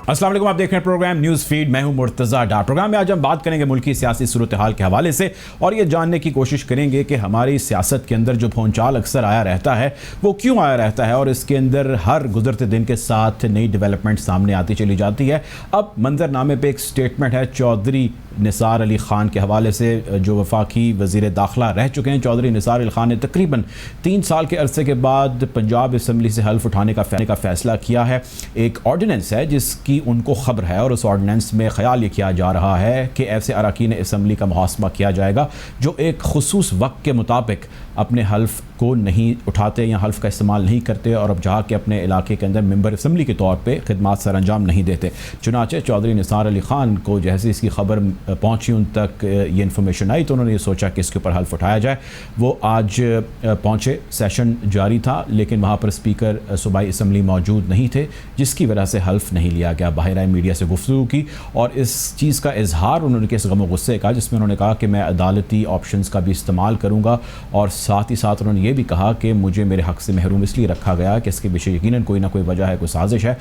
अस्सलाम वालेकुम, आप देख रहे हैं प्रोग्राम न्यूज़ फीड। मैं हूं मुर्तज़ा डार। प्रोग्राम में आज हम बात करेंगे मुल्क की सियासी सूरत हाल के हवाले से और ये जानने की कोशिश करेंगे कि हमारी सियासत के अंदर जो भौचाल अक्सर आया रहता है वो क्यों आया रहता है और इसके अंदर हर गुजरते दिन के साथ नई डेवलपमेंट सामने आती चली जाती है। अब मंजरनामे पे एक स्टेटमेंट है चौधरी निसार अली ख़ान के हवाले से, जो वफाकी वज़ीर दाखिला रह चुके हैं। चौधरी निसार अली ख़ान ने तकरीबन 3 साल के अरसे के बाद पंजाब असम्बली से हल्फ उठाने का फ़ैसला किया है। एक ऑर्डिनेंस है जिसकी उनको ख़बर है और उस ऑर्डिनेंस में ख्याल ये किया जा रहा है कि ऐसे अरकान असम्बली का मुहासबा किया जाएगा जो एक खुसूस वक्त के मुताबिक अपने हल्फ को नहीं उठाते या हल्फ का इस्तेमाल नहीं करते और अब जहाँ के अपने इलाके के अंदर मेंबर असम्बली के तौर पे खिदमात सर अंजाम नहीं देते। चुनाचे चौधरी निसार अली ख़ान को जैसे इसकी खबर पहुँची उन तक ये इन्फॉर्मेशन आई तो उन्होंने ये सोचा कि इसके ऊपर हल्फ उठाया जाए। वो आज पहुँचे, सेशन जारी था लेकिन वहाँ पर स्पीकर सूबाई असम्बली मौजूद नहीं थे जिसकी वजह से हल्फ नहीं लिया गया। बाहर आए मीडिया से गुफ्तगू की और इस चीज़ का इजहार उन्होंने किस गम गुस्से का, जिसमें उन्होंने कहा कि मैं अदालती ऑप्शंस का भी इस्तेमाल करूँगा और साथ ही साथ उन्होंने ये भी कहा कि मुझे मेरे हक़ से महरूम इसलिए रखा गया कि इसके पीछे यकीनन कोई ना कोई वजह है, कोई साजिश है।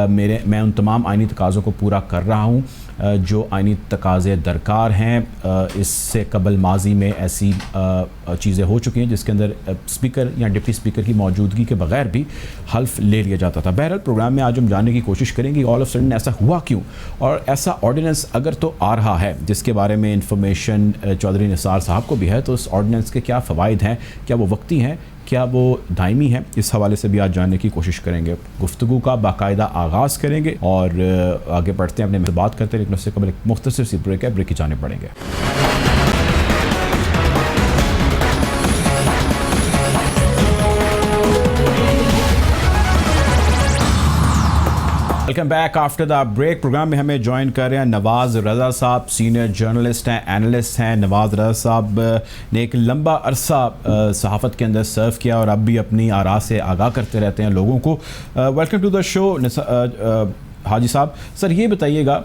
मैं उन तमाम आइनी तकाज़ों को पूरा कर रहा हूँ जो आइनी तकाज़े दरकार हैं। इससे कबल माजी में ऐसी चीज़ें हो चुकी हैं जिसके अंदर स्पीकर या डिप्टी स्पीकर की मौजूदगी के बगैर भी हल्फ ले लिया जाता था। बहरहाल प्रोग्राम में आज हम जानने की कोशिश करेंगे ऑल ऑफ सडन ऐसा हुआ क्यों और ऐसा ऑर्डिनेंस अगर तो आ रहा है जिसके बारे में इंफॉर्मेशन चौधरी निसार साहब को भी है तो उस ऑर्डिनेंस के क्या फ़वाइद हैं, क्या वो वक्ती हैं, क्या वो दायमी है, इस हवाले से भी आज जानने की कोशिश करेंगे। गुफ्तगू का बाकायदा आगाज़ करेंगे और आगे बढ़ते हैं, अपने बात करते हैं लेकिन उससे कबल एक मुख्तसर सी ब्रेक है, ब्रेक की जाने पड़ेंगे। Welcome back after the break. Programme में हमें ज्वाइन कर रहे हैं नवाज़ रज़ा साहब, सीनियर जर्नलिस्ट हैं, एनालिस्ट हैं। नवाज़ रज़ा साहब ने एक लंबा अरसा सहाफ़त के अंदर सर्व किया और अब भी अपनी आरा से आगाह करते रहते हैं लोगों को। वेलकम टू द शो हाजी साहब। सर ये बताइएगा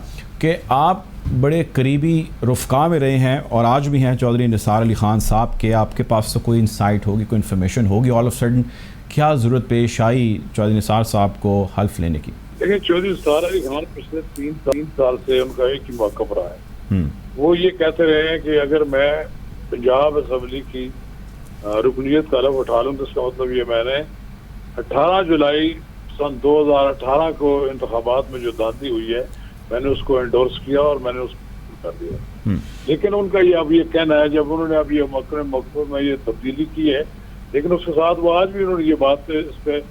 कि आप बड़े करीबी रुफ़का में रहे हैं और आज भी हैं चौधरी निसार अली ख़ान साहब के, आपके पास तो कोई इंसाइट होगी, कोई इन्फॉर्मेशन होगी ऑल ऑफ सडन क्या ज़रूरत पेश आई चौधरी निसार साहब को हल्फ लेने की? लेकिन चौधरी निसार अली खान पिछले 3 साल से उनका एक ही मौका रहा है। वो ये कहते रहे हैं कि अगर मैं पंजाब असम्बली की रुकनीत का हल्फ उठा लूँ तो इसका मतलब ये मैंने 18 जुलाई सन 2018 को इंतखाबात में जो दादी हुई है मैंने उसको एंडोर्स किया और मैंने उसको कर दिया। लेकिन उनका ये अब ये कहना है जब उन्होंने अब ये मौके में ये तब्दीली की है लेकिन उसके साथ वो आज भी उन्होंने ये बात इस पर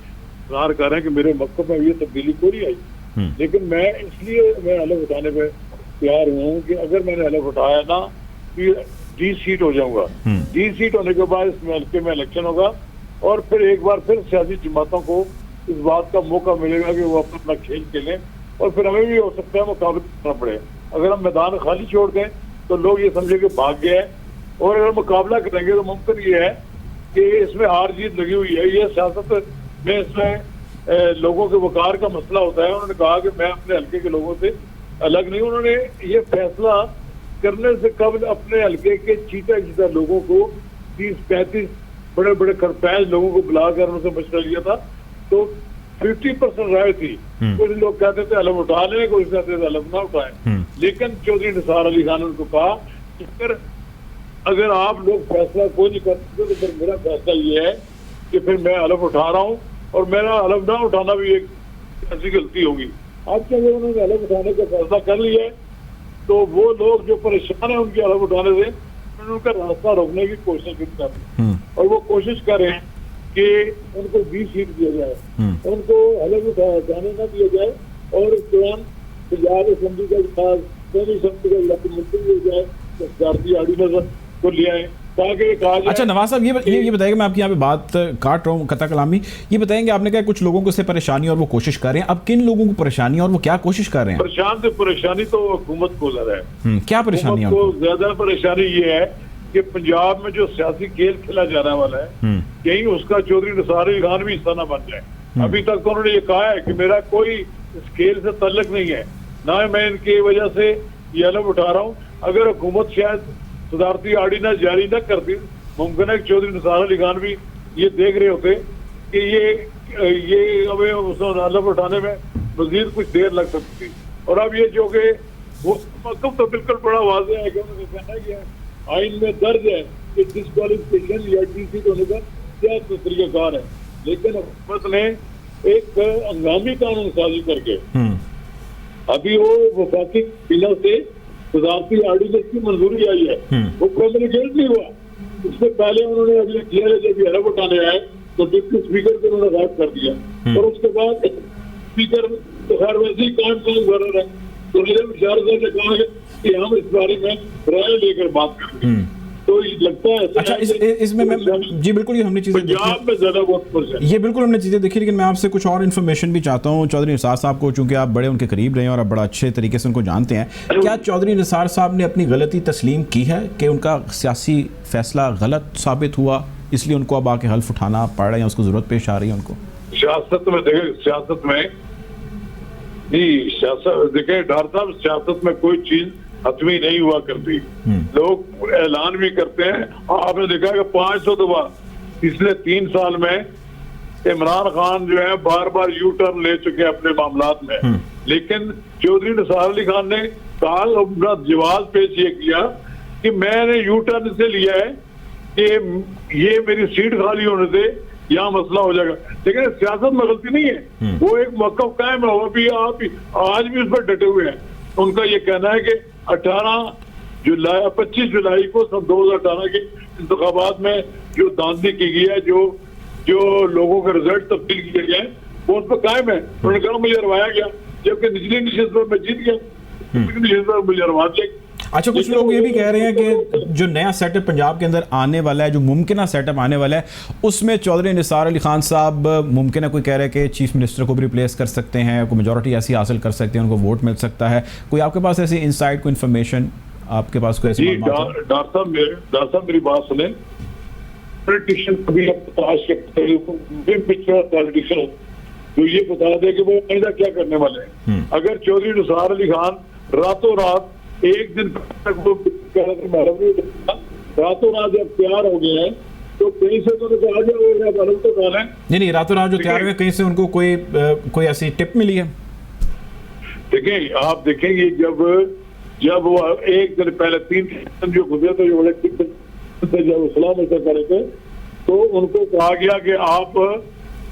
इज़हार कर रहे हैं कि मेरे मकसद में ये तब्दीली कोई नहीं आई। लेकिन मैं इसलिए मैं हल्फ उठाने पे तैयार हूँ कि अगर मैंने हल्फ उठाया ना फिर डी सीट हो जाऊंगा। डी सीट होने के बाद इस हल्के में इलेक्शन होगा और फिर एक बार फिर सियासी जमातों को इस बात का मौका मिलेगा कि वो अपना खेल खेलें और फिर हमें भी हो सकता है मुकाबला करना पड़े। अगर हम मैदान खाली छोड़ दें तो लोग ये समझे कि भाग गए हैं और अगर मुकाबला करेंगे तो मुमकिन ये है कि इसमें हार जीत लगी हुई है। ये सियासत में इसमें लोगों के वकार का मसला होता है। उन्होंने कहा कि मैं अपने हल्के के लोगों से अलग नहीं। उन्होंने ये फैसला करने से कबल अपने हल्के के चीता लोगों को 30-35 बड़े बड़े करपैज लोगों को बुलाकर उनसे मशवरा लिया था तो 50% राय थी। कुछ लोग कहते थे हल्फ उठा लें, कुछ कहते थे हल्फ ना उठाएं। लेकिन चौधरी निसार अली खान ने उनको कहा कि अगर आप लोग फैसला कोई नहीं करते तो फिर मेरा फैसला ये है कि फिर मैं हल्फ उठा रहा हूँ और मेरा हल्फ ना उठाना भी एक ऐसी गलती होगी। अब जब उन्होंने हल्फ उठाने का फैसला कर लिया है तो वो लोग जो परेशान है उनके हल्फ उठाने से उन्होंने उनका रास्ता रोकने की कोशिश भी कर रही और वो कोशिश कर रहे हैं कि उनको 20 सीट दिया जाए, उनको हल्फ उठाने न दिया जाए और इस दौरान पंजाब असम्बली का विकास मंत्री हो जाए तो भारतीय ऑर्डिनेंस को ले आए। अच्छा नवाज साहब ये बताइएगा, मैं आपकी यहाँ पे बात काट रहा हूँ कता कलामी, ये बताएंगे आपने कहा कुछ लोगों को इससे परेशानी और वो कोशिश कर रहे हैं, अब किन लोगों को परेशानी और वो क्या कोशिश कर रहे हैं? परेशानी तो हुकूमत को लग रहा है। क्या परेशानी है? ज्यादा परेशानी ये है कि पंजाब में जो सियासी खेल खेला जाने वाला है कहीं उसका चौधरी निसार अली खान भी हिस्सा न बन जाए। अभी तक तो उन्होंने ये कहा है कि मेरा कोई इस खेल से तल्लक नहीं है, ना मैं इनकी वजह से ये हल्फ उठा रहा हूँ। अगर हुकूमत शायद सदारती ऑर्डिनेंस जारी न करती मुमकिन है कि चौधरी निसार अली खान भी ये देख रहे होते कि ये हमें हल्फ उठाने में मजीद कुछ देर लग सकती थी। और अब ये जो कि वो मतलब तो बिल्कुल बड़ा वाज़ेह है कि उन्होंने कहना कि आइन में दर्ज है कि डिस्क्वालिफिकेशन या डीसी होने का क्या तरीकाकार है, लेकिन हुकूमत ने एक हंगामी कानून साजी करके अभी वो वफाकी बिलों से वजारती ऑर्डिनेंस की मंजूरी आई है, वो कम्युनिकेट नहीं हुआ। उससे पहले उन्होंने अभी किया है जब हरफ उठाने आए तो डिप्टी स्पीकर को उन्होंने गायब कर दिया और उसके बाद स्पीकर तो खैर वैसे ही काम कर रहे हैं। तो मेरे विचार से ने कहा है कि हम इस बारे में राय लेकर बात करेंगे। तो लगता है अच्छा इसमें मैं जी बिल्कुल ये हमने चीजें पंजाब में ज्यादा बहुत ये बिल्कुल हमने चीजें देखी, लेकिन मैं आपसे कुछ और इन्फॉर्मेशन भी चाहता हूँ। चौधरी निसार साहब को चूंकि आप बड़े उनके करीब रहे हैं और आप बड़ा अच्छे तरीके से उनको जानते हैं, क्या चौधरी निसार साहब ने अपनी गलती तस्लीम की है कि उनका सियासी फैसला गलत साबित हुआ, इसलिए उनको अब आके हल्फ उठाना पड़ रहा है, उसको जरूरत पेश आ रही है उनको? सियासत में देखें, सियासत में जी सियासत देखें डॉक्टर साहब, सियासत में कोई चीज हतमी नहीं हुआ करती। लोग ऐलान भी करते हैं। आपने देखा कि 500 दफा पिछले 3 साल में इमरान खान जो है बार बार यू टर्न ले चुके हैं अपने मामलात में, लेकिन चौधरी निसार अली खान ने काल अपना जवाब पेश ये किया कि मैंने यू टर्न इससे लिया है कि ये मेरी सीट खाली होने से यहाँ मसला हो जाएगा। लेकिन सियासत में गलती नहीं है, वो एक मौक़िफ़ कायम है, वो भी आप आज भी उस पर डटे हुए हैं। उनका ये कहना है कि 25 जुलाई को सन 2018 के इंतखाबात में जो धांधली की गई है, जो लोगों के रिजल्ट तब्दील किए गए वो उस पर कायम है। उन्होंने कहा मुझे हरवाया गया, जबकि निचली नशिस्त में मैं जीत गया, नशिस्त में मुझे हरवा दिया। अच्छा, कुछ लोग ये भी कह रहे हैं कि जो नया सेटअप पंजाब के अंदर आने वाला है, जो मुमकिन सेटअप आने वाला है, उसमें चौधरी निसार अली खान साहब मुमकिन है, कोई कह रहे हैं कि चीफ मिनिस्टर को भी रिप्लेस कर सकते हैं, कोई मेजॉरिटी ऐसी हासिल कर सकते हैं, उनको वोट मिल सकता है। कोई आपके पास ऐसी इनसाइट, कोई इन्फॉर्मेशन आपके पास कोई ऐसी? डॉक्टर साहब मेरी बात सुने। पॉलिटिशियन कभी आज के पॉलिटिशियन जो ये बता दे कि वो आइंदा क्या करने वाले हैं। अगर चौधरी निसार अली खान रातों रात एक दिन तक वो रातों रात जब तैयार हो गए हैं तो कहीं से तो आ जाए तो डालें। नहीं, रातों रात जो तैयार हुए कहीं से उनको कोई ऐसी टिप मिली है? देखें, आप देखेंगे जब वो एक दिन पहले 3 दिन जो गुजरे थे, जो जब सलाम करे थे, तो उनको कहा गया कि आप,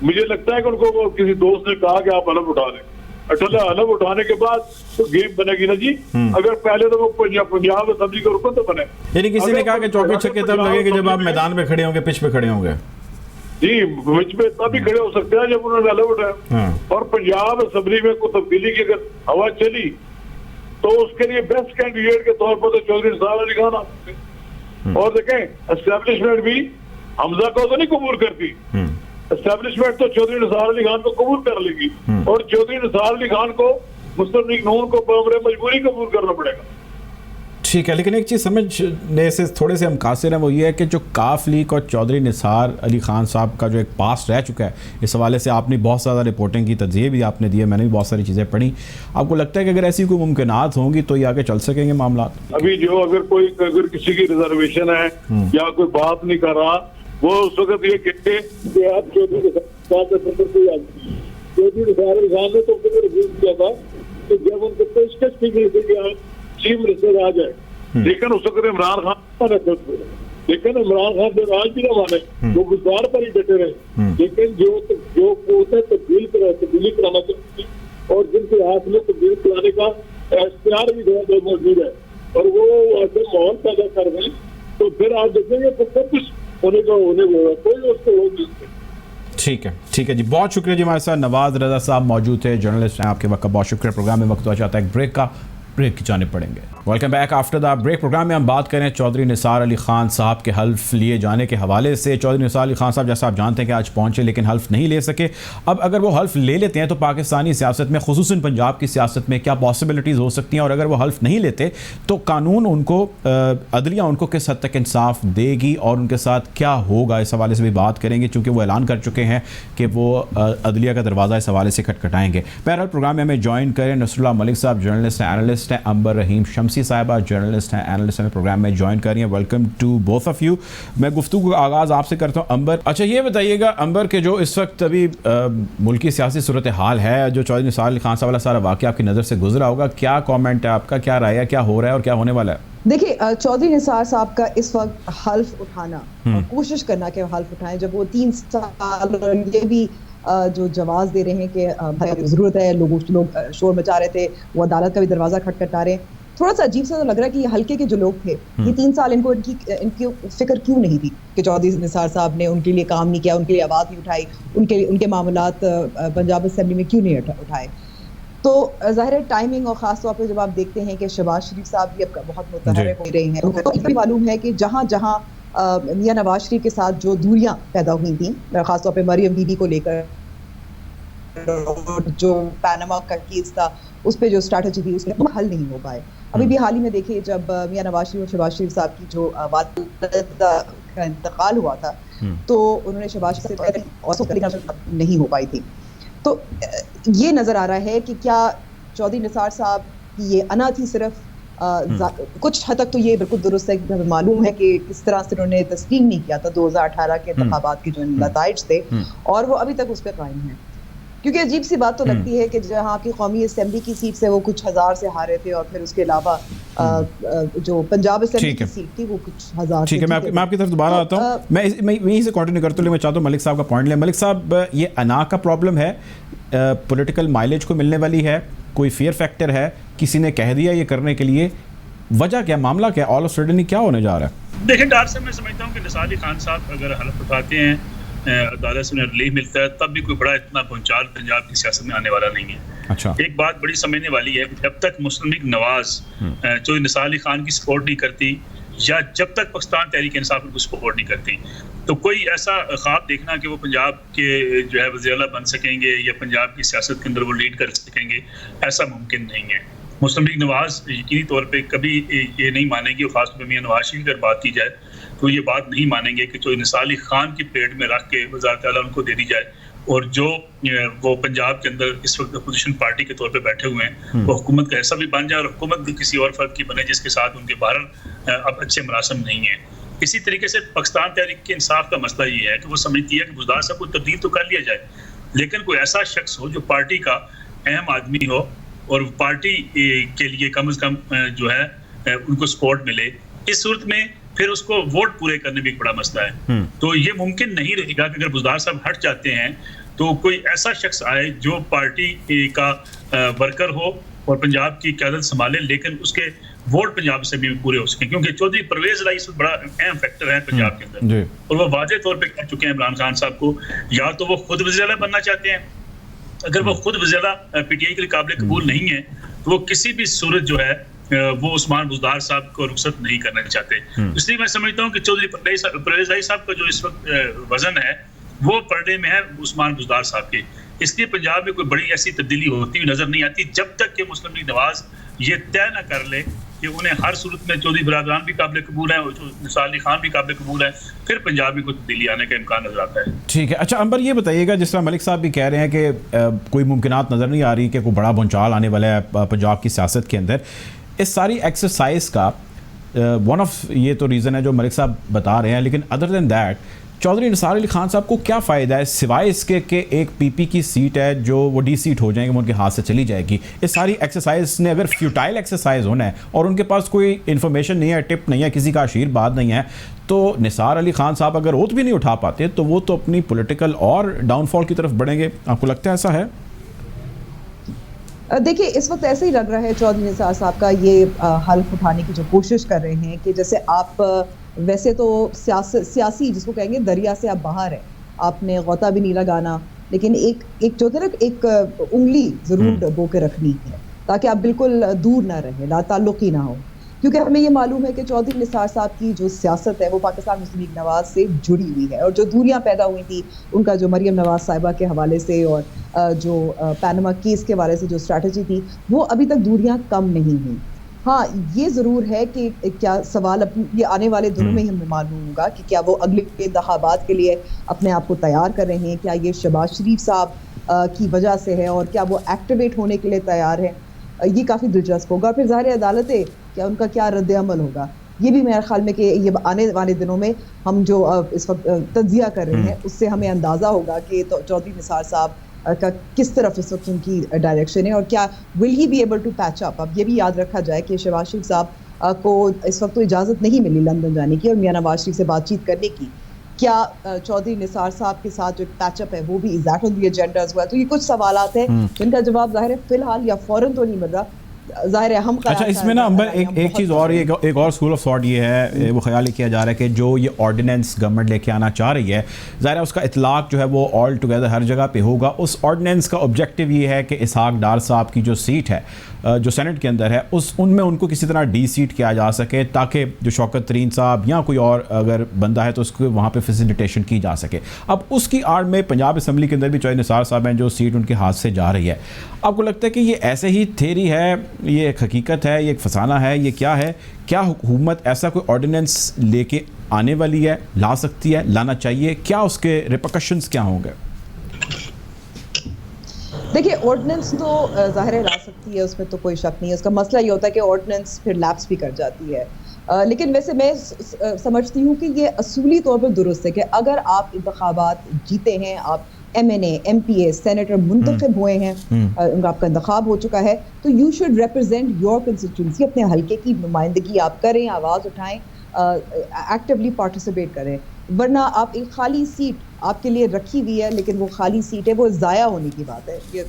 मुझे लगता है कि उनको किसी दोस्त ने कहा कि आप अलग उठा लें। अलग उठाने के बाद तो गेम बनेगी ना जी। अगर पहले तो वो पंजाब असेंबली का रुकन तो बने। यानी किसी ने कहा कि चौके छक्के तब लगेंगे जब आप मैदान में खड़े होंगे, पिच पे खड़े होंगे। जी, पिच पे तभी खड़े हो सकते हैं जब उन्होंने अलग उठाया। और पंजाब असेंबली में कोई तब्दीली की अगर हवा चली तो उसके लिए बेस्ट कैंडिडेट के तौर पर तो चौधरी निसार अली खान आ सकते हैं। और देखें, एस्टेब्लिशमेंट भी हमजा को तो नहीं कबूल करती, एस्टेब्लिशमेंट तो चौधरी निसार अली खान को कबूल कर लेगी, और चौधरी निसार अली खान को मुस्लिम लीग नून को मजबूरी कबूल करना पड़ेगा। ठीक है, लेकिन एक चीज़ समझने से थोड़े से हम कासिर हैं, वो ये है कि जो काफ लीग और चौधरी निसार अली खान साहब का जो एक पास रह चुका है, इस हवाले से आपने बहुत ज़्यादा रिपोर्टिंग की, तज़िये भी आपने दिए, मैंने भी बहुत सारी चीज़ें पढ़ी। आपको लगता है कि अगर ऐसी कोई मुमकिनात होंगी तो ये आगे चल सकेंगे मामला? अभी जो अगर किसी की रिजर्वेशन है या कोई बात नहीं कर रहा, वो उस वक्त ये कहते कि आप चौधरी निसार अली खान ने तो रिव्यू किया था कि जब उनको पेशकश की गई थी कि आप चीफ मिनिस्टर आ जाए, लेकिन उस वक्त इमरान खान, लेकिन इमरान खान जब आज भी ना माने वो गुजार पर ही डटे रहे। लेकिन जो तब्दीली कराना चाहती और जिनके हाथ में तब्दील कराने का इख्तियार भी मौजूद है और वो ऐसे माहौल पैदा कर रहे हैं, तो फिर आप देखेंगे तो सब कुछ होने को कोई उसको हो नहीं। ठीक है जी, बहुत शुक्रिया जी। हमारे साथ नवाज रजा साहब मौजूद थे, जर्नलिस्ट हैं। आपके वक्त का बहुत शुक्रिया। प्रोग्राम में वक्त हो जाता है एक ब्रेक का, ब्रेक की जाने पड़ेंगे। Welcome back after the break. Programme में हम बात करें चौधरी निसार अली खान साहब के हल्फ लिए जाने के हवाले से। चौधरी निसार अली खान साहब, जैसा आप जानते हैं कि आज पहुंचे लेकिन हल्फ नहीं ले सके। अब अगर वो हल्फ ले लेते हैं तो पाकिस्तानी सियासत में, खुसूसन पंजाब की सियासत में क्या पॉसिबिलिटीज़ हो सकती हैं, और अगर वो हल्फ नहीं लेते तो कानून उनको, अदलिया उनको किस हद तक इंसाफ देगी और उनके साथ क्या होगा, इस हवाले से भी बात करेंगे, चूँकि वो ऐलान कर चुके हैं कि वो अदलिया का दरवाज़ा इस हवाले से खटखटाएंगे। बहरहाल प्रोग्राम में हमें ज्वाइन करें नसरुल्लाह मलिक साहब, जर्नलिस्ट हैं, एनालिस्ट गेस्ट हैं अंबर रहीम शमसी साहिबा, जर्नलिस्ट हैं, एनालिस्ट हैं, प्रोग्राम में ज्वाइन कर रही हैं। Welcome to both of you. मैं गुफ्तगू का आगाज़ आपसे करता हूँ अंबर। अच्छा ये बताइएगा अंबर के जो इस वक्त अभी मुल्की सियासी सूरत हाल है, जो चौधरी निसार अली खान साहब वाला सारा वाक़या आपकी नज़र से गुजरा होगा, क्या कॉमेंट है आपका, क्या राय है, क्या हो रहा है और क्या होने वाला है? देखिए, चौधरी निसार साहब का इस वक्त हल्फ उठाना और कोशिश करना कि हल्फ उठाएं, जब वो 3 साल और ये भी जो जवाब दे रहे हैं कि जरूरत है, लोग शोर मचा रहे थे, वो अदालत का भी दरवाजा खटखटा रहे हैं, थोड़ा सा अजीब सा तो लग रहा है कि हल्के के जो लोग थे ये 3 साल इनको इनकी फिक्र क्यों नहीं थी कि चौधरी निसार साहब ने उनके लिए काम नहीं किया, उनके लिए आवाज़ नहीं उठाई, उनके मामलात पंजाब असेंबली में क्यों नहीं उठाए। तो ज़ाहिर है टाइमिंग, और ख़ास तौर पे जब आप देखते हैं कि शहबाज शरीफ साहब भी अब बहुत मुतहर्रिक हो रहे हैं, तो इतना मालूम है कि जहाँ जहाँ मियां नवाज शरीफ के साथ जो दूरियां पैदा हुई थी, ख़ास तौर पे मरियम बीबी को लेकर, जो पैनामा का केस था उस पर जो स्ट्रैटेजी थी उसमें हल नहीं हो पाए। अभी भी हाल ही में देखिए जब मियां नवाज शरीफ और शहबाज शरीफ साहब की जो का इंतकाल हुआ था तो उन्होंने शहबाज शरीफ नहीं हो पाई थी। तो ये नज़र आ रहा है कि क्या चौधरी निसार साहब की ये अना थी सिर्फ, कुछ हद तक तो ये बिल्कुल दुरुस्त है कि हमें मालूम है कि किस तरह से उन्होंने तस्लीम नहीं किया था 2018 के इंतखाबात के जो नताइज थे, और वो अभी तक उस पर कायम है। क्योंकि अजीब सी बात तो लगती है कि जहाँ की कौमी असेंबली की सीट से वो कुछ हज़ार से हारे थे, और फिर उसके अलावा जो पंजाब असेंबली की सीट थी वो कुछ हज़ार। ठीक है, मैं आपकी तरफ दोबारा आता हूँ, मैं यहीं से कंटिन्यू करता हूँ। मैं चाहता हूँ मलिक साहब का पॉइंट लें। मलिक साहब, ये अना का प्रॉब्लम है, पॉलिटिकल माइलेज को मिलने वाली है, कोई फियर फैक्टर है, किसी ने कह दिया ये करने के लिए, वजह क्या, मामला क्या, ऑल ऑफ सडन क्या होने जा रहा है? देखिए डॉक्टर साहब, मैं समझता हूँ कि निसार अली खान साहब अगर हलफ उठाते हैं, अदालत से उन्हें रिलीफ मिलता है, तब भी कोई बड़ा इतना भूचाल पंजाब की सियासत में आने वाला नहीं है। अच्छा, एक बात बड़ी समझने वाली है, जब तक मुस्लिम लीग नवाज जो निसार अली खान की सपोर्ट नहीं करती, या जब तक पाकिस्तान तहरीक इंसाफ उनको सपोर्ट नहीं करती, तो कोई ऐसा ख्वाब देखना कि वो पंजाब के जो है वज़ीर आला बन सकेंगे या पंजाब की सियासत के अंदर वो लीड कर सकेंगे, ऐसा मुमकिन नहीं है। मुस्लिम लीग नवाज यकीनी तौर पे कभी ये नहीं मानेगी, और खासतौर पर मियां नवाज शरीफ की अगर बात की जाए तो ये बात नहीं मानेंगे कि जो निसार अली खान की प्लेट में रख के वज़ारत आला उनको दे दी जाए, और जो वो पंजाब के अंदर इस वक्त अपोजिशन पार्टी के तौर पे बैठे हुए हैं वो हुकूमत का हिस्सा भी बन जाए, और हुकूमत भी किसी और फर्द की बने जिसके साथ उनके बाहर अब अच्छे मरासम नहीं है। इसी तरीके से पाकिस्तान तहरीक के इंसाफ का मसला ये है कि वो समझती है कि बुज़दार साहब को तब्दील तो कर लिया जाए, लेकिन कोई ऐसा शख्स हो जो पार्टी का अहम आदमी हो और पार्टी के लिए कम से कम जो है उनको सपोर्ट मिले। इस सूरत में फिर उसको वोट पूरे करने भी एक बड़ा मसला है। तो ये मुमकिन नहीं रहेगा कि अगर बुज़दार साहब हट जाते हैं तो कोई ऐसा शख्स आए जो पार्टी का वर्कर हो और पंजाब की क़यादत संभाले, लेकिन उसके वोट पंजाब से भी पूरे हो सके, क्योंकि चौधरी परवेज लाई बड़ा अहम फैक्टर है पंजाब के अंदर, और वो वाज़े तौर पे कह चुके हैं इमरान खान साहब को, या तो वो खुद वज़ीर आला बनना चाहते हैं, अगर वो खुद वज़ीर आला पीटीआई के लिए काबिल कबूल नहीं है तो वो किसी भी सूरत जो है वो उस्मान बुज़दार साहब को रुखसत नहीं करना चाहते। इसलिए मैं समझता हूँ कि चौधरी परवेज लाई साहब का जो इस वक्त वजन है वो पर्दे में है उस्मान बुज़दार साहब के, इसलिए पंजाब में कोई बड़ी ऐसी तब्दीली होती हुई नजर नहीं आती जब तक कि मुस्लिम लीग नवाज ये तय न कर ले कि उन्हें हर सूरत में चौधरी बरादरान भी काबिल कबूल है और निसार अली खान भी काबिल कबूल है, फिर पंजाब में कोई तब्दीली आने का इम्कान नजर आता है। ठीक है, अच्छा अंबर ये बताइएगा, जिस तरह मलिक साहब भी कह रहे हैं कि कोई मुमकिनात नज़र नहीं आ रही कि कोई बड़ा भूचाल आने वाला है पंजाब की सियासत के अंदर, इस सारी एक्सरसाइज का वन ऑफ ये तो रीज़न है जो मलिक साहब बता रहे हैं, लेकिन other than that Chaudhry Nisar Ali Khan साहब को क्या फ़ायदा है सिवाय इसके कि एक पीपी की सीट है जो वो डी सीट हो जाएंगे, उनके हाथ से चली जाएगी। इस सारी एक्सरसाइज ने अगर फ्यूटाइल एक्सरसाइज होना है और उनके पास कोई इन्फॉर्मेशन नहीं है, टिप नहीं है, किसी का आशीर्वाद नहीं है, तो निसार अली खान साहब अगर ओथ भी नहीं उठा पाते तो वो तो अपनी पॉलिटिकल और डाउनफॉल की तरफ बढ़ेंगे। आपको लगता है ऐसा है? देखिए, इस वक्त ऐसे ही लग रहा है चौधरी निसार साहब का ये हल्फ उठाने की जो कोशिश कर रहे हैं कि जैसे आप वैसे तो सियासी जिसको कहेंगे दरिया से आप बाहर है, आपने गौता भी नहीं लगाना, लेकिन एक जो है एक उंगली जरूर डबो के रखनी है ताकि आप बिल्कुल दूर ना रहे, ला ताल्लुकी ना हो, क्योंकि हमें ये मालूम है कि चौधरी निसार साहब की जो सियासत है वो पाकिस्तान मुस्लिम लीग नवाज से जुड़ी हुई है, और जो दूरियां पैदा हुई थी उनका जो मरियम नवाज साहिबा के हवाले से और जो पैनामा केस के हवाले से जो स्ट्रैटेजी थी वो अभी तक दूरियां कम नहीं हुई। हाँ, ये ज़रूर है कि क्या सवाल ये आने वाले दिनों में ही हमें मालूम होगा कि क्या वो अगले इंतखाबात के लिए अपने आप को तैयार कर रहे हैं, क्या ये शहबाज शरीफ साहब की वजह से है और क्या वो एक्टिवेट होने के लिए तैयार है। ये काफ़ी दिलचस्प होगा। फिर ज़ाहिर अदालतें क्या उनका क्या रद्द अमल होगा, ये भी मेरे ख्याल में कि ये आने वाले दिनों में हम जो इस वक्त तज्जिया कर रहे हैं उससे हमें अंदाज़ा होगा कि तो चौधरी निसार साहब का किस तरफ इस वक्त उनकी डायरेक्शन है और क्या will he be able to patch up. अब ये भी याद रखा जाए कि शहबाज शरीफ साहब को इस वक्त तो इजाज़त नहीं मिली लंदन जाने की और मियां नवाज शरीफ से बातचीत करने की। क्या चौधरी निसार साहब के साथ जो पैचअप है वो भी is that on the agenda as well. तो ये कुछ सवालात हैं जिनका जवाब ज़ाहिर है फिलहाल या फ़ौरन तो नहीं मिल रहा। ज़ाहिर है हम अच्छा इसमें ना अंबर एक चीज़ और एक और स्कूल ऑफ थॉट ये है, वो ख्याल ये किया जा रहा है कि जो ये ऑर्डिनेंस गवर्नमेंट लेके आना चाह रही है, ज़ाहिर है उसका इतलाक़ जो है वो ऑल टुगेदर हर जगह पे होगा। उस ऑर्डिनेंस का ऑब्जेक्टिव ये है कि इसहाक डार साहब की जो सीट है जो सेनेट के अंदर है उनमें उनको किसी तरह डी सीट किया जा सके ताकि जो शौकत तरीन साहब या कोई और अगर बंदा है तो उसको वहाँ पे फैसिलिटेशन की जा सके। अब उसकी आड़ में पंजाब असम्बली के अंदर भी चौधरी निसार साहब हैं जो सीट उनके हाथ से जा रही है। आपको लगता है कि ये ऐसे ही थ्योरी है, ये एक हकीकत है, ये एक फसाना है, ये क्या है? क्या हुकूमत ऐसा कोई ऑर्डिनेंस लेके आने वाली है, ला सकती है, लाना चाहिए? क्या उसके रिपरकशंस क्या होंगे? देखिए ऑर्डिनेंस तो ज़ाहिर ला सकती है, उसमें तो कोई शक नहीं है। उसका मसला ये होता है कि ऑर्डिनेंस फिर लैप्स भी कर जाती है। लेकिन वैसे मैं समझती हूँ कि ये असूली तौर पर दुरुस्त है कि अगर आप इंतखाबात जीते हैं, आप MNA, MPA, सेनेटर मुंतखब हुए हैं, उनका आपका इंतखाब हो चुका है, तो you should represent your constituency. अपने हल्के की नुमाइंदगी आप करें, आवाज़ उठाएं, एक्टिवली पार्टिसिपेट करें। वरना आप एक खाली सीट आपके लिए रखी हुई है लेकिन वो खाली सीट है, वो ज़ाया होने की बात है। ये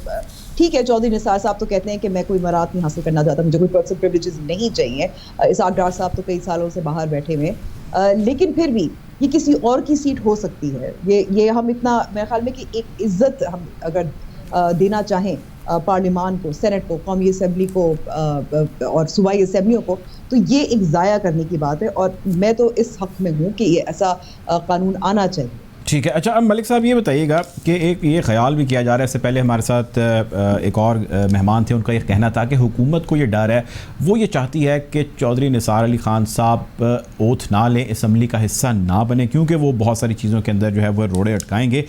ठीक है, चौधरी निसार साहब तो कहते हैं कि मैं कोई मरात नहीं हासिल करना चाहता, मुझे कोई पर्सनल प्रिविलेजेस नहीं चाहिए। इसहाक डार साहब तो कई सालों से बाहर बैठे हुए, लेकिन फिर भी ये किसी और की सीट हो सकती है। ये हम इतना मेरे ख्याल में कि एक इज्जत हम अगर देना चाहें पार्लिमान को, सेनेट को, कौमी असम्बली को और सूबाई असम्बलियों को, तो ये एक ज़ाया करने की बात है और मैं तो इस हक़ में हूँ कि ये ऐसा कानून आना चाहिए। ठीक है। अच्छा अब मलिक साहब ये बताइएगा कि एक ये ख्याल भी किया जा रहा है, इससे पहले हमारे साथ एक और मेहमान थे, उनका ये कहना था कि हुकूमत को ये डर है, वो ये चाहती है कि चौधरी निसार अली ख़ान साहब ओथ ना लें, असम्बली का हिस्सा ना बने, क्योंकि वो बहुत सारी चीज़ों के अंदर जो है वो रोड़े अटकाएंगे।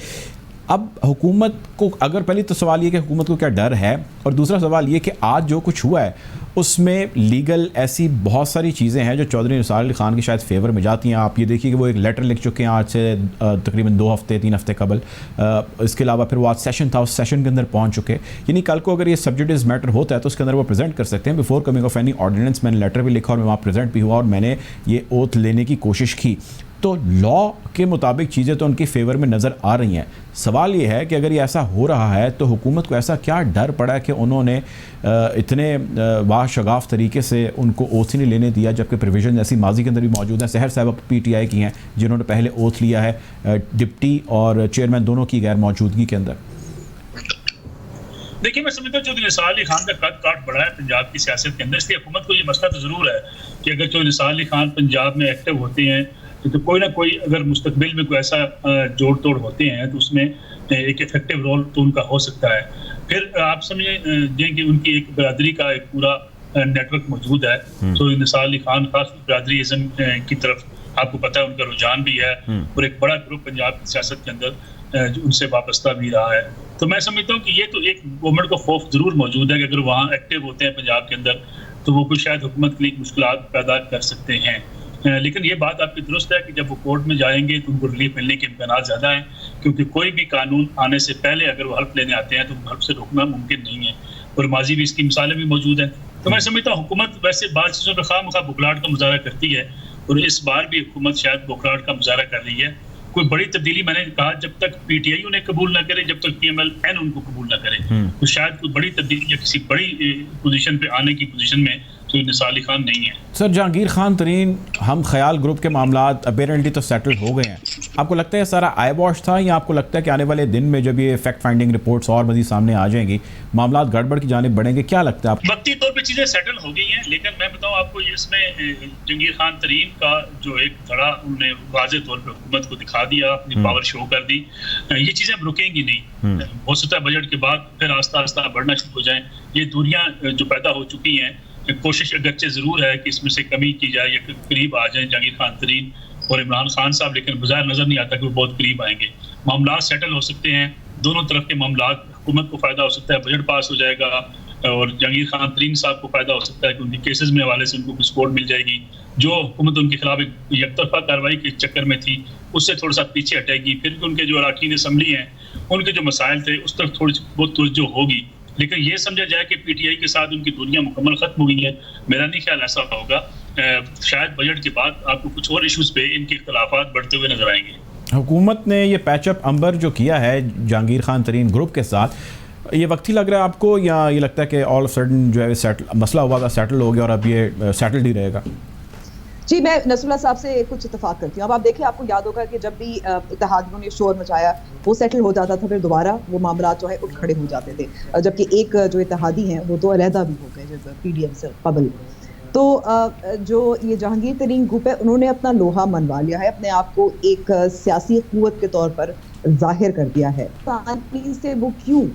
अब हुकूमत को अगर पहले तो सवाल ये कि हुकूमत को क्या डर है, और दूसरा सवाल ये कि आज जो कुछ हुआ है उसमें लीगल ऐसी बहुत सारी चीज़ें हैं जो चौधरी निसार अली ख़ान की शायद फेवर में जाती हैं। आप ये देखिए कि वो एक लेटर लिख चुके हैं आज से तकरीबन 2-3 हफ्ते कबल। इसके अलावा फिर वो आज सेशन था, उस सेशन के अंदर पहुंच चुके, यानी कल को अगर ये सब्जुडिस मैटर होता है तो उसके अंदर वो प्रेजेंट कर सकते हैं। Before coming of any ordinance मैंने लेटर भी लिखा और मैं वहाँ प्रेजेंट भी हुआ और मैंने ये ओथ लेने की कोशिश की। तो लॉ के मुताबिक चीज़ें तो उनकी फेवर में नज़र आ रही हैं। सवाल ये है कि अगर ये ऐसा हो रहा है तो हुकूमत को ऐसा क्या डर पड़ा है कि उन्होंने इतने वाशगाफ तरीके से उनको ओथ नहीं लेने दिया, जबकि प्रोविजन ऐसी माजी के अंदर भी मौजूद हैं। सहर साहब PTI की हैं जिन्होंने पहले ओथ लिया है डिप्टी और चेयरमैन दोनों की गैर मौजूदगी के अंदर। देखिए, मैं समझता हूँ चौधरी निसार अली खान का कद काट बढ़ा है पंजाब की सियासत के अंदर, इसलिए हुकूमत को ये मसला तो ज़रूर है कि अगर चौधरी निसार अली खान पंजाब में एक्टिव होते हैं तो कोई ना कोई अगर मुस्तकबिल में कोई ऐसा जोड़ तोड़ होते हैं तो उसमें एक इफेक्टिव रोल तो उनका हो सकता है। फिर आप समझें कि उनकी एक बरादरी का एक पूरा नेटवर्क मौजूद है। तो निसार अली खान खास बरादरीज़म की तरफ आपको पता है उनका रुझान भी है और एक बड़ा ग्रुप पंजाब की सियासत के अंदर उनसे वाबस्ता भी रहा है। तो मैं समझता हूँ कि ये तो एक गवर्नमेंट को खौफ जरूर मौजूद है कि अगर वहाँ एक्टिव होते हैं पंजाब के अंदर तो वो कुछ शायद हुकूमत के लिए मुश्किलात पैदा कर सकते हैं। लेकिन ये बात आपकी दुरुस्त है कि जब वो कोर्ट में जाएंगे तो उनको रिलीफ मिलने के इम्कान ज़्यादा हैं, क्योंकि कोई भी कानून आने से पहले अगर वो हल्फ लेने आते हैं तो हल्फ से रोकना मुमकिन नहीं है और माजी भी इसकी मिसालें भी मौजूद हैं। तो मैं समझता हूँ हुकूमत वैसे बात चीज़ों पर खामखा बुखलाहट का मुजाहरा करती है और इस बार भी हुकूमत शायद बुखलाहट का मुजाहरा कर रही है। कोई बड़ी तब्दीली मैंने कहा जब तक PTI उन्हें कबूल ना करे, जब तक PMLN उनको कबूल ना करे, तो शायद कोई बड़ी तब्दीली या किसी बड़ी पोजीशन पे आने की पोजीशन में तो निसार अली खान नहीं है। सर जहांगीर खान तरीन हम ख्याल ग्रुप के मामलात अपेरेंटली तो सेटल हो गए हैं, आपको लगता है सारा आई वॉश था या आपको लगता है कि आने वाले दिन में जब ये फैक्ट फाइंडिंग रिपोर्ट्स और मज़ीद सामने आ जाएंगी मामलात गड़बड़ की जानिब बढ़ेंगे? क्या लगता है आपको? वक्ती तौर पे चीज़ें सेटल हो गई हैं, लेकिन मैं बताऊं आपको इसमें जहांगीर खान तरीन का जो एक धड़ा उन्होंने वाज़ेह तौर पे हुकूमत को दिखा दिया, अपनी पावर शो कर दी, ये चीज़ें अब रुकेंगी नहीं। हो सकता है बजट के बाद फिर आस्ता आस्ता बढ़ना शुरू हो जाए। ये दूरियां जो पैदा हो चुकी हैं, कोशिश अगरचे ज़रूर है कि इसमें से कमी की जाए या करीब आ जाए जहांगीर खान तरीन और इमरान खान साहब, लेकिन बाज़ार नज़र नहीं आता कि वो बहुत करीब आएंगे। मामला सेटल हो सकते हैं, दोनों तरफ के मामला, हुकूमत को फ़ायदा हो सकता है, बजट पास हो जाएगा, और जहांगीर खान तरीन साहब को फ़ायदा हो सकता है कि उनके केसेस में हवाले से उनको कुछ सपोर्ट मिल जाएगी, जो हुकूमत उनके खिलाफ एक एकतरफा कार्रवाई के चक्कर में थी उससे थोड़ा सा पीछे हटेगी, फिर भी उनके जो अरकान असम्बली हैं उनके जो मसाइल थे उस तरफ थोड़ी बहुत तवज्जो होगी। लेकिन ये समझा जाए कि पीटीआई के साथ उनकी दुनिया मुकम्मल खत्म हो गई है, मेरा नहीं ख्याल ऐसा होगा। शायद बजट के बाद आपको कुछ और इशूज़ पे इनके इख्तलाफात बढ़ते हुए नजर आएंगे। हुकूमत ने ये पैचअप अंबर जो किया है जहांगीर खान तरीन ग्रुप के साथ, ये वक्ती लग रहा है आपको, या ये लगता है कि ऑल ऑफ सडन जो है मसला हुआ था सेटल हो गया और अब ये सेटल्ड ही रहेगा? जी, मैं नसरुल्लाह साहब से कुछ इत्तेफाक करती हूँ। अब आप देखिए, आपको याद होगा कि जब भी इत्तेहादियों ने शोर मचाया वो सेटल हो जाता था, फिर दोबारा वो मामला जो है उठ खड़े हो जाते थे, जबकि एक जो इत्तेहादी हैं वो तो अलहदा भी हो गए पीडीएम से कबल। तो जो ये जहांगीर तरीन ग्रुप है उन्होंने अपना लोहा मनवा लिया है, अपने आप को एक सियासी क़ुव्वत के तौर पर जाहिर कर दिया है। पानी से वो क्यों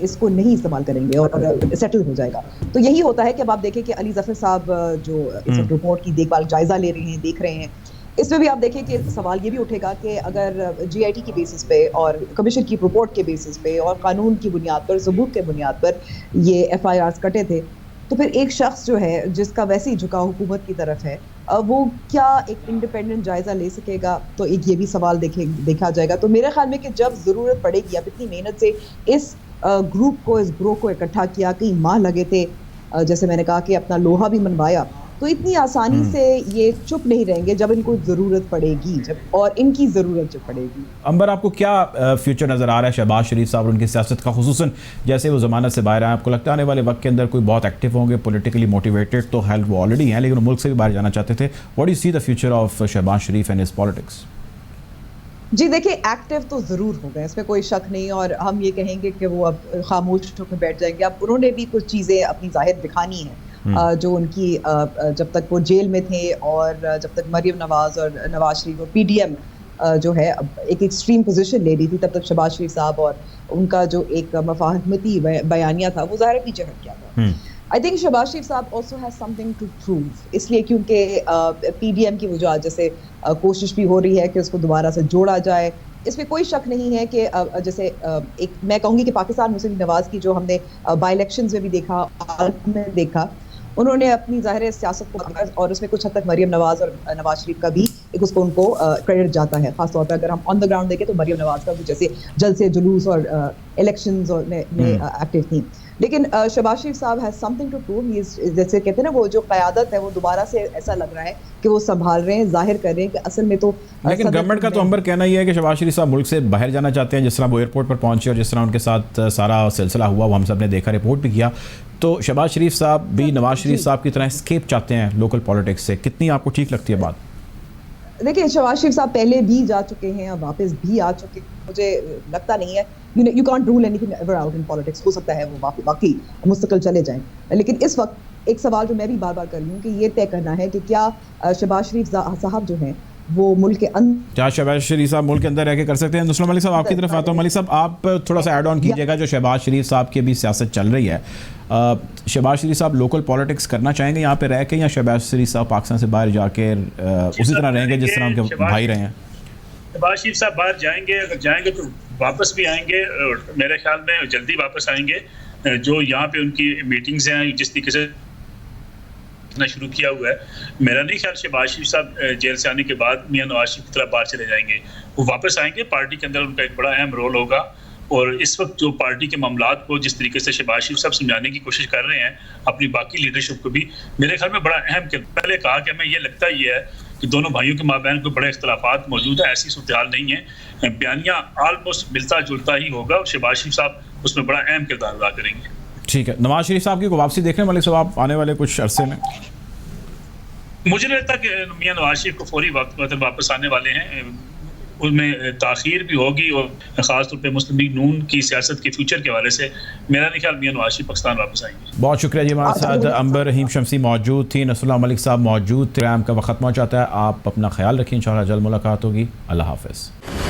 इसको नहीं इस्तेमाल करेंगे और सेटल हो जाएगा। तो यही होता है कि अब आप देखें कि अली ज़फ़र साहब जो इस रिपोर्ट की देखभाल जायजा ले रहे हैं, देख रहे हैं, इसमें भी आप देखें कि सवाल ये भी उठेगा कि अगर जीआईटी की बेसिस पे और कमीशन की रिपोर्ट के बेसिस पे और कानून की बुनियाद पर, सबूत के बुनियाद पर ये एफआईआर्स कटे थे, तो फिर एक शख्स जो है जिसका वैसे ही झुकाव हुकूमत की तरफ है, वो क्या एक इंडिपेंडेंट जायजा ले सकेगा? तो एक ये भी सवाल देखा जाएगा। तो मेरे ख्याल में कि जब ज़रूरत पड़ेगी, अब इतनी मेहनत से इस ग्रुप को, इस ग्रोह को इकट्ठा किया, कई माह लगे थे, जैसे मैंने कहा कि अपना लोहा भी मनवाया, तो इतनी आसानी से ये चुप नहीं रहेंगे जब इनको ज़रूरत पड़ेगी, जब और इनकी ज़रूरत जब पड़ेगी। अंबर, आपको क्या फ्यूचर नज़र आ रहा है शहबाज शरीफ साहब और उनकी सियासत का, खुसूसन जैसे वो ज़मानत से बाहर आए? आपको लगता है आने वाले वक्त के अंदर कोई बहुत एक्टिव होंगे, पॉलिटिकली मोटिवेटेड तो हेल्प वो ऑलरेडी हैं, लेकिन मुल्क से भी बाहर जाना चाहते थे? What do you see the future of Shahbaz Sharif and his politics? जी देखिए, एक्टिव तो ज़रूर हो गए, इसमें कोई शक नहीं, और हम ये कहेंगे कि वो अब खामोश होकर बैठ जाएंगे। अब उन्होंने भी कुछ चीज़ें अपनी जाहिर दिखानी है, जो उनकी जब तक वो जेल में थे और जब तक मरियम नवाज और नवाज शरीफ और पीडीएम जो है एक एक्सट्रीम पोजीशन ले रही थी, तब तक शहबाज शरीफ साहब और उनका जो एक मफाहमती बयानिया था वो ज़ाहिर पीछे हट गया था। आई थिंक शहबाज शरीफ साहब also has something to prove, इसलिए क्योंकि पीडीएम की वो जो आज जैसे कोशिश भी हो रही है कि उसको दोबारा से जोड़ा जाए, इसमें कोई शक नहीं है कि जैसे एक मैं कहूँगी कि पाकिस्तान मुस्लिम नवाज की जो हमने बाई इलेक्शंस में भी देखा, में देखा, उन्होंने अपनी ज़ाहिर सियासत को, और उसमें कुछ हद तक मरियम नवाज और नवाज शरीफ का भी उनको क्रेडिट जाता है। खासतौर पर अगर हम ऑन द ग्राउंड देखें तो मरियम नवाज का भी जैसे जलसे जुलूस और इलेक्शंस में एक्टिव थी, लेकिन शहबाज शरीफ साहब हैज समथिंग टू प्रूव। जैसे कहते हैं ना, वो जो क़यादत है वो दोबारा से ऐसा लग रहा है कि वो संभाल रहे हैं, जाहिर कर रहे हैं कि असल में तो। लेकिन गवर्नमेंट का तो अंबर कहना ही है कि शहबाज शरीफ साहब मुल्क से बाहर जाना चाहते हैं। जिस तरह वो एयरपोर्ट पर पहुंचे और जिस तरह उनके साथ सारा सिलसिला हुआ वो हम सब ने देखा, रिपोर्ट भी किया, तो शहबाज शरीफ साहब भी नवाज शरीफ साहब की तरह स्केप चाहते हैं लोकल पॉलिटिक्स से। कितनी आपको ठीक लगती है बात? देखिए, शहबाज शरीफ साहब पहले भी जा चुके हैं, अब वापस भी आ चुके, मुझे लगता नहीं है, you can't rule anything ever out in politics. हो सकता है वो वाकई मुस्तकिल चले जाएं, लेकिन इस वक्त एक सवाल जो मैं भी बार बार कर रही हूँ कि ये तय करना है कि क्या शहबाज शरीफ साहब जो हैं वो मुल्क के अंदर, क्या शहबाज शरीफ साहब मुल्क के अंदर रह के कर सकते हैं? नुसरत मलिक साहब, आपकी तरफ आता हूँ। मलिक साहब, आप थोड़ा सा ऐड ऑन कीजिएगा, जो शहबाज शरीफ साहब की अभी सियासत चल रही है, शहबाज शरीफ साहब लोकल पॉलिटिक्स करना चाहेंगे यहाँ पे रह के, या शहबाज शरीफ साहब पाकिस्तान से बाहर जाके उसी तरह रहेंगे जिस तरह उनके भाई रहे हैं? शहबाज शरीफ साहब बाहर जाएंगे, अगर जाएंगे तो वापस भी आएंगे, मेरे ख्याल में जल्दी वापस आएंगे। जो यहाँ पे उनकी मीटिंग्स हैं, जिस तरीके से शुरू किया हुआ है, मेरा नहीं ख्याल शहबाज शरीफ साहब जेल से आने के बाद मियां नवाज शरीफ की तरफ बाहर चले जाएंगे। वो वापस आएंगे, पार्टी के अंदर उनका एक बड़ा अहम रोल होगा, और इस वक्त जो पार्टी के मामलात को जिस तरीके से शहबाज शरीफ साहब समझाने की कोशिश कर रहे हैं अपनी बाकी लीडरशिप को भी, मेरे ख्याल में बड़ा अहम। पहले कहा कि हमें ये लगता ही है कि दोनों भाइयों के माबैन कोई बड़े इख्तलाफात मौजूद है, ऐसी सूरत हाल नहीं है, बयानिया ऑलमोस्ट मिलता जुलता ही होगा, और शहबाज शरीफ साहब उसमें बड़ा अहम किरदार अदा करेंगे। ठीक है, नवाज शरीफ साहब की वापसी देखने वाले सब आप आने वाले कुछ अरसे में? मुझे नहीं लगता कि मियां नवाज शरीफ को फौरी वक्त वापस आने वाले हैं, उनमें ताख़ीर भी होगी, और ख़ासतौर पे मुस्लिम लीग नून की सियासत के फ्यूचर के हवाले से मेरा नहीं ख्याल मियां नवाज शरीफ पाकिस्तान वापस आएंगे। बहुत शुक्रिया जी, हमारे साथ अंबर रहीम शमसी मौजूद थी, नसरुल्लाह मलिक साहब मौजूद थे। प्रोग्राम का वक्त पहुँच जाता है, आप अपना ख्याल रखिए, इंशाअल्लाह जल्द मुलाकात होगी। अल्लाह हाफ़िज़।